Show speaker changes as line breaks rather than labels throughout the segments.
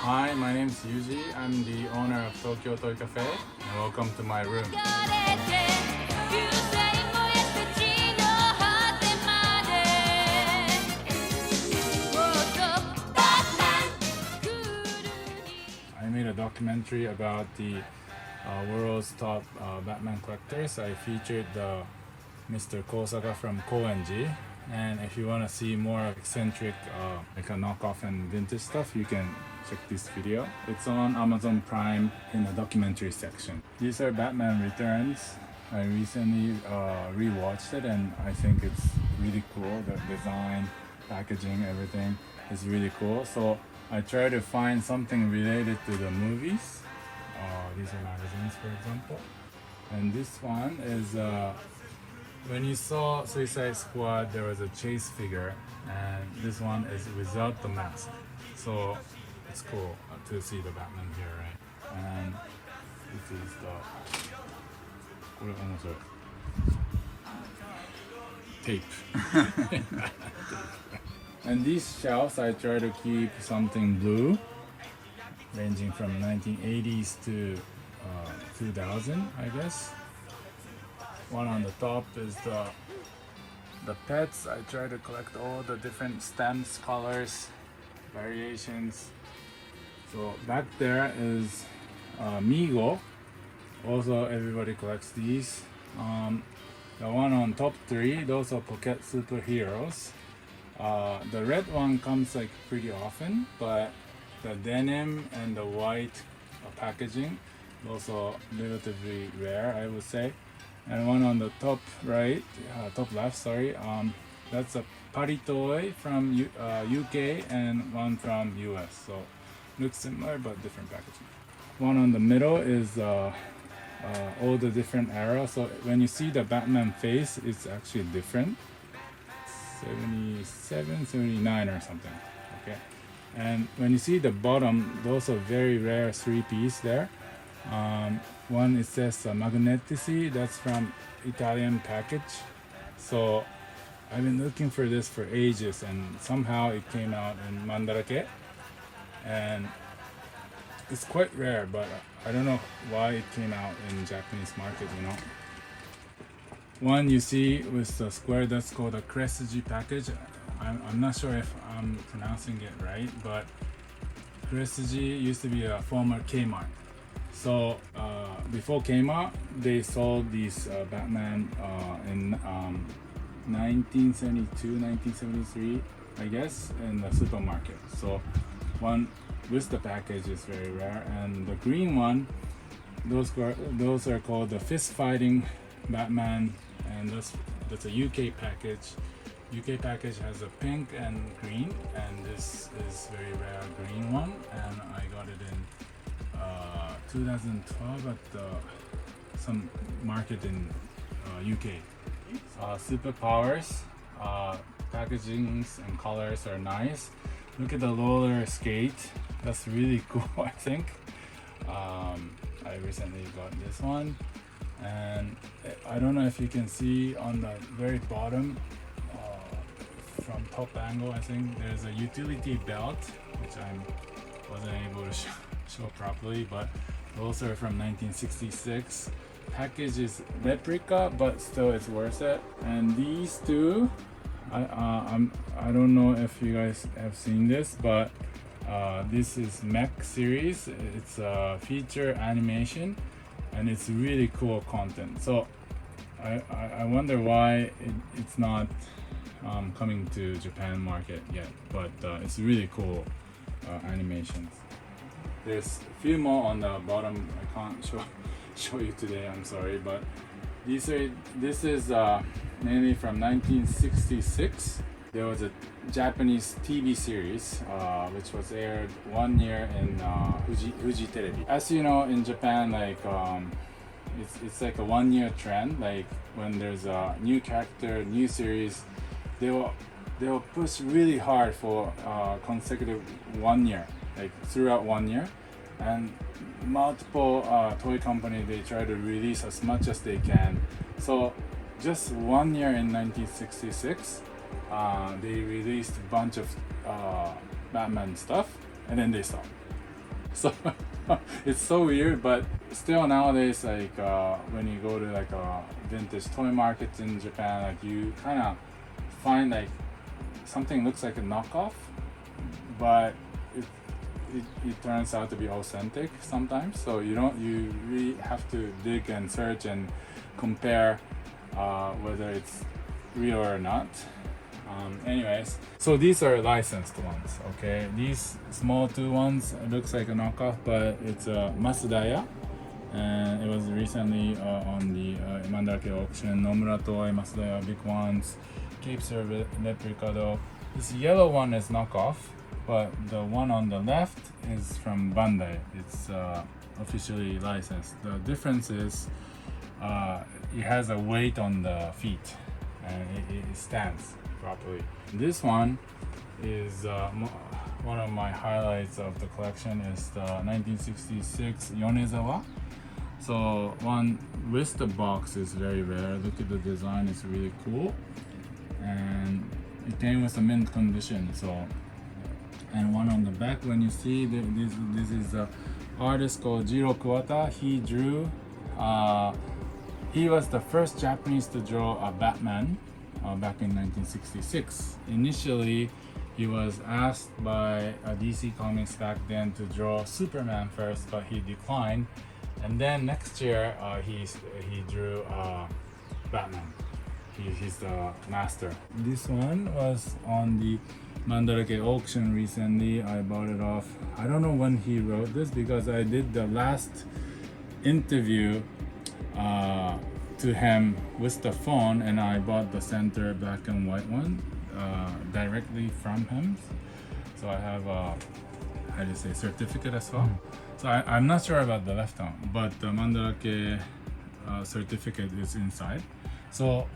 Hi, my name is Yuji. I'm the owner of Tokyo Toy Cafe, and welcome to my room. I made a documentary about the world's top Batman collectors. I featured Mr. Kosaka from Koenji. And if you want to see more eccentric, like a knockoff and vintage stuff, you can check this video. It's on Amazon Prime in the documentary section. These are Batman Returns. I recently rewatched it and I think it's really cool. The design, packaging, everything is really cool. So I try to find something related to the movies. These are magazines, for example. And this one is when you saw Suicide Squad, there was a chase figure, and this one is without the mask. So it's cool to see the Batman here, right? And this is the tape. And these shelves, I try to keep something blue, ranging from 1980s to 2000, I guess. One on the top is the pets. I try to collect all the different stems, colors, variations. So back there is Migo. Also, everybody collects these. The one on top three, those are pocket superheroes. The red one comes like pretty often, but the denim and the white packaging also relatively rare, I would say. And one on the top right, top left, sorry, that's a Paritoy from UK and one from US. So looks similar but different packaging. One on the middle is all the different eras. So when you see the Batman face, it's actually different. 77, 79 or something. Okay. And when you see the bottom, those are very rare three-piece there. One, it says Magnetici, that's from Italian package. So I've been looking for this for ages and somehow it came out in Mandarake. And it's quite rare, but I don't know why it came out in Japanese market, you know. One you see with the square, that's called a Crescigi package. I'm not sure if I'm pronouncing it right, but Crescigi used to be a former Kmart. So before Kmart, they sold these Batman in 1972, 1973, I guess, in the supermarket. So one with the package is very rare, and the green one, those are called the fist fighting Batman, and that's a UK package. UK package has a pink and green, and this is very rare green one, and I got it in 2012 at some market in UK. Superpowers, packagings and colors are nice. Look at the roller skate, that's really cool. I think I recently got this one, and I don't know if you can see on the very bottom from top angle, I think there's a utility belt which I wasn't able to show properly, but those are from 1966. Package is replica, but still it's worth it. And these two, I don't know if you guys have seen this, but this is Mech series. It's a feature animation, and it's really cool content. So I wonder why it's not coming to Japan market yet, but it's really cool animations. There's a few more on the bottom. I can't show you today, I'm sorry, but this is mainly from 1966. There was a Japanese TV series which was aired 1 year in Fuji Television. As you know, in Japan, like it's like a 1 year trend. Like when there's a new character, new series, they will push really hard for consecutive 1 year, like throughout 1 year, and multiple toy company, they try to release as much as they can. So just 1 year in 1966, they released a bunch of Batman stuff, and then they stopped. So it's so weird, but still nowadays, like when you go to like a vintage toy market in Japan, like you kind of find like something looks like a knockoff, but it turns out to be authentic sometimes. So you really have to dig and search and compare whether it's real or not. Anyways, so these are licensed ones. Okay, these small two ones looks like a knockoff, but it's a Masudaya, and it was recently on the Mandake auction. Nomura Toy, Masudaya, big ones. Cape Serve replica though. This yellow one is knockoff, but the one on the left is from Bandai. It's officially licensed. The difference is it has a weight on the feet and it stands properly. This one is one of my highlights of the collection is the 1966 Yonezawa. So one with the box is very rare. Look at the design, it's really cool. And it came with a mint condition. So, and one on the back, when you see this is a artist called Jiro Kuwata. He drew he was the first Japanese to draw a Batman back in 1966. Initially, he was asked by DC Comics back then to draw Superman first, but he declined. And then next year, he drew Batman. He's the master. This one was on the Mandarake auction recently. I bought it off. I don't know when he wrote this because I did the last interview to him with the phone, and I bought the center black and white one directly from him. So I have a how do you say certificate as well. So I'm not sure about the left one, but the Mandarake certificate is inside. So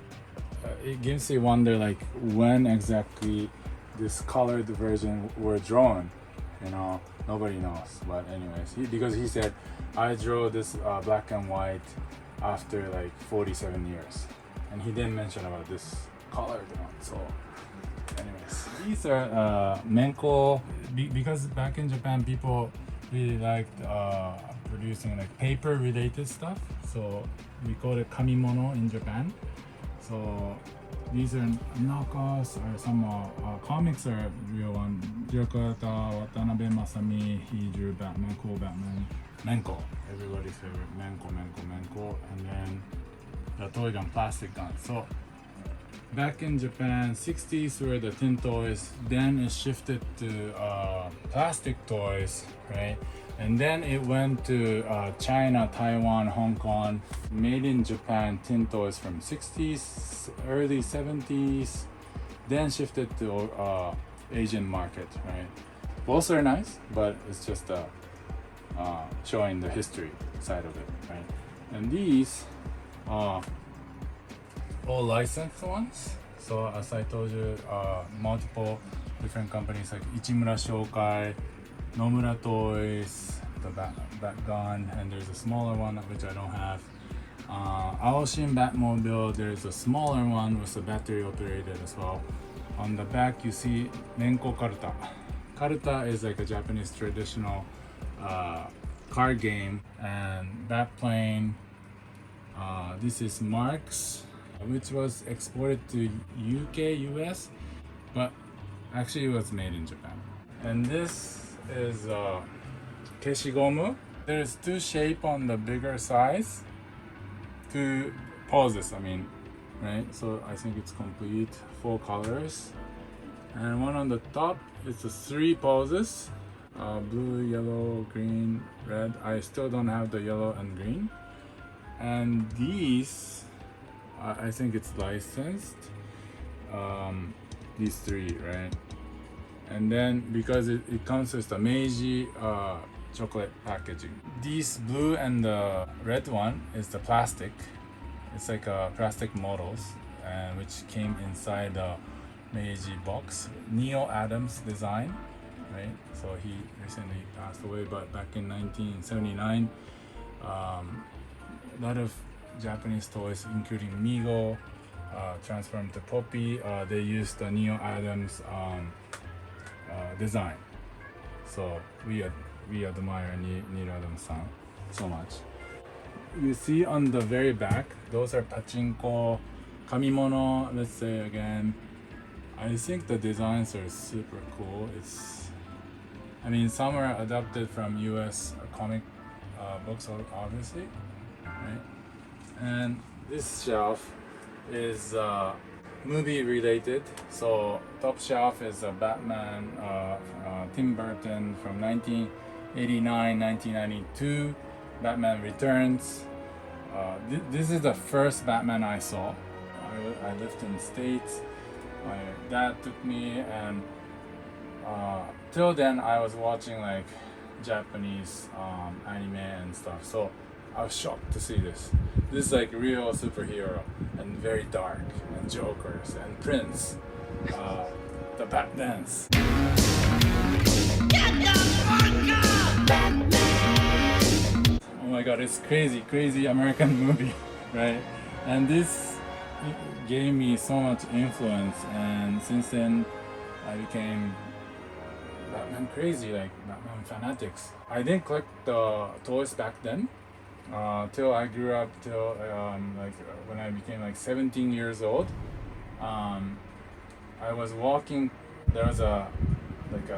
it gives you wonder like when exactly this colored version were drawn. You know, nobody knows. But anyways, because he said I drew this black and white after like 47 years, and he didn't mention about this colored one. So anyways, these are menko because back in Japan people really liked producing like paper related stuff, so we call it kamimono in Japan. So these are knockoffs, or some comics are real one. Yokota, Watanabe Masami, he drew Batman, cool Batman. Menko, everybody's favorite. Menko. And then the toy gun, plastic gun. So back in Japan, 60s were the tin toys. Then it shifted to plastic toys, right? And then it went to China, Taiwan, Hong Kong. Made in Japan tin toys from 60s, early 70s. Then shifted to Asian market, right? Both are nice, but it's just showing the history side of it, right? And these are all licensed ones. So as I told you, multiple different companies like Ichimura Shokai, Nomura Toys, the bat gun, and there's a smaller one which I don't have. Aoshin Batmobile, there's a smaller one with a battery operated as well. On the back you see Menko Karuta. Karuta is like a Japanese traditional card game, and Batplane. This is Marks, which was exported to UK, US, but actually it was made in Japan. And this is Keshigomu. There's two shapes on the bigger size, two poses, I mean, right? So I think it's complete, 4 colors. And one on the top, it's a 3 poses, blue, yellow, green, red. I still don't have the yellow and green. And these, I think it's licensed, these 3, right? And then because it comes with the Meiji chocolate packaging. These blue and the red one is the plastic. It's like plastic models, which came inside the Meiji box. Neil Adams design, right? So he recently passed away, but back in 1979, a lot of Japanese toys, including Migo, transformed to Poppy. They used the Neil Adams design. So we we admire Niradam-san so much. You see on the very back, those are pachinko, kamimono, let's say again. I think the designs are super cool. Some are adapted from US comic books, obviously, right? And this shelf is movie related. So top shelf is a Batman, Tim Burton from 1989, 1992, Batman Returns. This is the first Batman I saw. I lived in the States. My dad took me, and till then I was watching like Japanese anime and stuff. So I was shocked to see this. This is like real superhero and very dark, and Jokers and Prince, the Bat Dance. Oh my god, it's crazy American movie, right? And this gave me so much influence, and since then I became Batman crazy, like Batman fanatics. I didn't collect the toys back then, till I grew up, till when I became like 17 years old. I was walking, there was a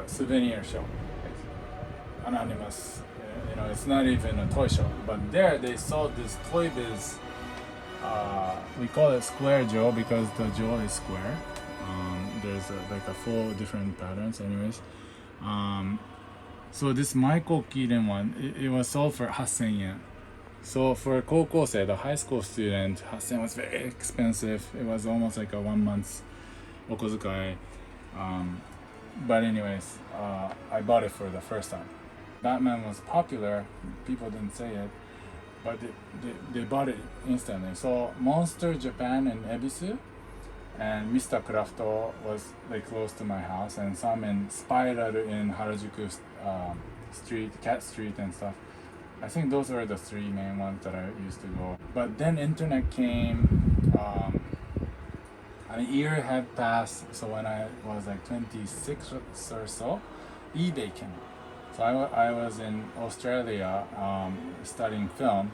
souvenir shop, like anonymous, it's not even a toy shop, but there they sold this Toy Biz. We call it Square Joe because the Joe is square. There's a 4 different patterns, anyways. So this Michael Keaton one, it was sold for 8,000 yen. So for koukosei, the high school student, 8,000 yen was very expensive. It was almost like a 1 month's okozukai. But anyways, I bought it for the first time. Batman was popular, people didn't say it, but they bought it instantly. So Monster Japan in Ebisu and Mr. Crafto was like close to my house, and some in Spiral in Harajuku Street, Cat Street and stuff. I think those were the 3 main ones that I used to go. But then internet came, a year had passed, so when I was like 26 or so, eBay came out. So I was in Australia studying film,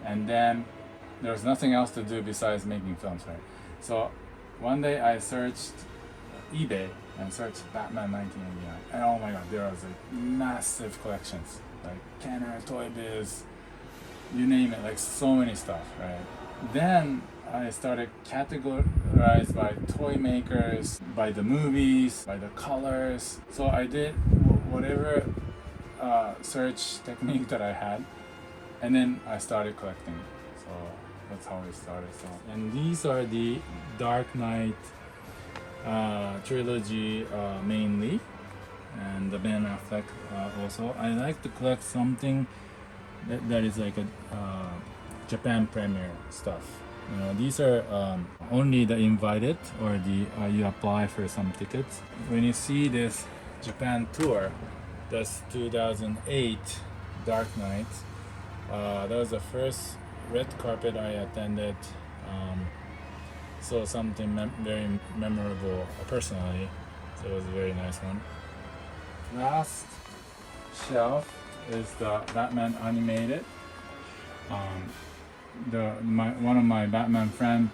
and then there was nothing else to do besides making films, right? So one day I searched eBay and searched Batman 1989, and oh my god, there was like massive collections, like Kenner, Toy Biz, you name it, like so many stuff, right? Then I started categorized by toy makers, by the movies, by the colors. So I did whatever search technique that I had, and then I started collecting. So that's how it started. So, and these are the Dark Knight trilogy mainly, and the Ben Affleck also. I like to collect something that is like a Japan premiere stuff. These are only the invited, or the you apply for some tickets. When you see this Japan tour, that's 2008 Dark Knight. That was the first red carpet I attended. So something very memorable personally. So it was a very nice one. Last shelf is the Batman animated. One of my Batman friend,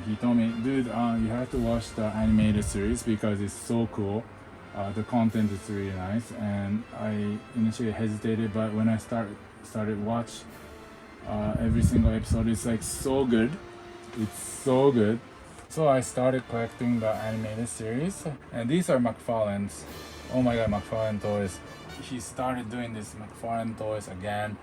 he told me, dude, you have to watch the animated series because it's so cool. The content is really nice, and I initially hesitated, but when I started watch every single episode, it's like so good. It's so good. So I started collecting the animated series, and these are McFarlane's. Oh my god, McFarlane toys. He started doing this McFarlane toys again,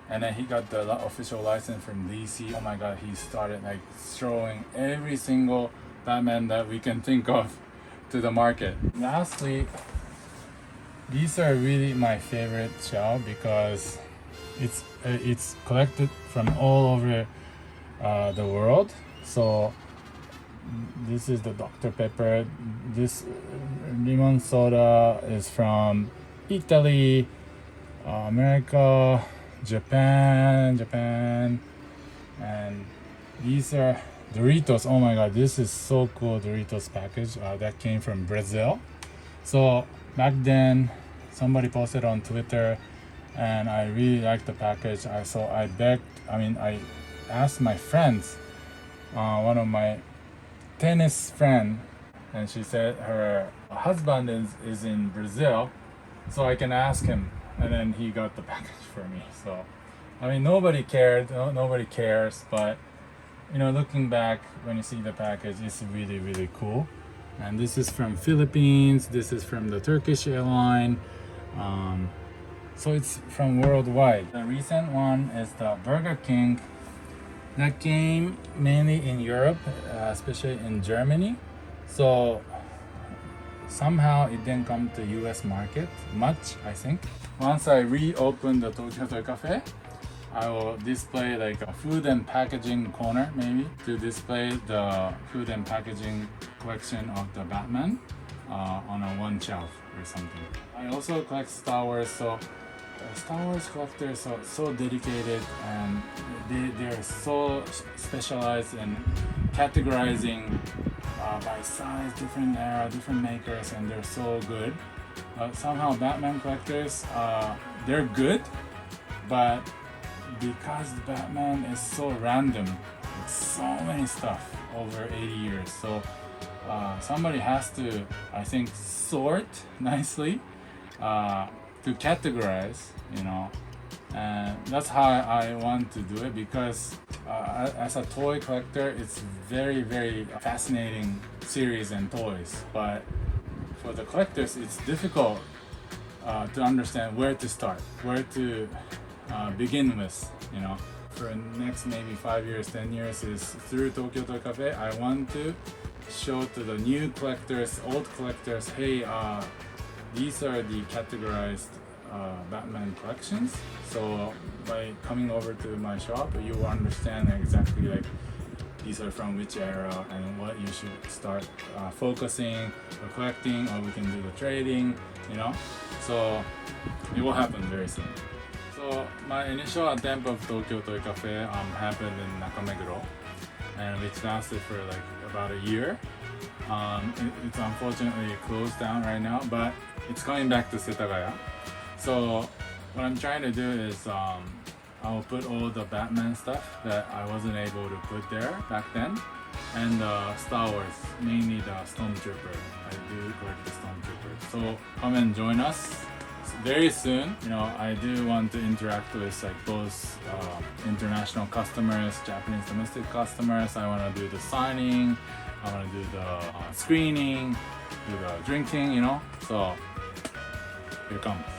and then he got the official license from DC. Oh my god, he started like throwing every single Batman that we can think of to the market. Lastly, these are really my favorite shelf because it's collected from all over the world. So this is the Dr. Pepper. This lemon soda is from Italy, America, Japan, and these are Doritos. Oh my god, this is so cool. Doritos package that came from Brazil. So back then, somebody posted on Twitter, and I really liked the package. I asked my friends, one of my tennis friend, and she said her husband is in Brazil, so I can ask him, and then he got the package for me. So I mean, nobody cared, nobody cares, but looking back when you see the package, it's really, really cool. And this is from Philippines, this is from the Turkish airline, so it's from worldwide. The recent one is the Burger King that came mainly in Europe, especially in Germany. So somehow it didn't come to US market much, I think. Once I reopen the Tokyo Toy Cafe, I will display like a food and packaging corner, maybe, to display the food and packaging collection of the Batman on a one shelf or something. I also collect Star Wars, so Star Wars collectors are so dedicated, and they're so specialized in categorizing by size, different era, different makers, and they're so good. But somehow Batman collectors, they're good, but because Batman is so random, with so many stuff over 80 years, so somebody has to, I think, sort nicely to categorize, and that's how I want to do it, because as a toy collector, it's very, very fascinating series and toys, but for the collectors, it's difficult to understand where to start, where to begin with. For the next maybe 5 years, 10 years, is through Tokyo Toy Cafe, I want to show to the new collectors, old collectors, hey, these are the categorized Batman collections. So by coming over to my shop, you will understand exactly like these are from which era and what you should start focusing or collecting, or we can do the trading, So it will happen very soon. So my initial attempt of Tokyo Toy Cafe happened in Nakameguro, and which lasted for like about a year. It's unfortunately closed down right now, but it's coming back to Setagaya. So what I'm trying to do is I'll put all the Batman stuff that I wasn't able to put there back then, and Star Wars, mainly the Stormtrooper. I do collect the Stormtrooper. So come and join us very soon. I do want to interact with like both international customers, Japanese domestic customers. I want to do the signing, I want to do the screening, do the drinking, So here comes.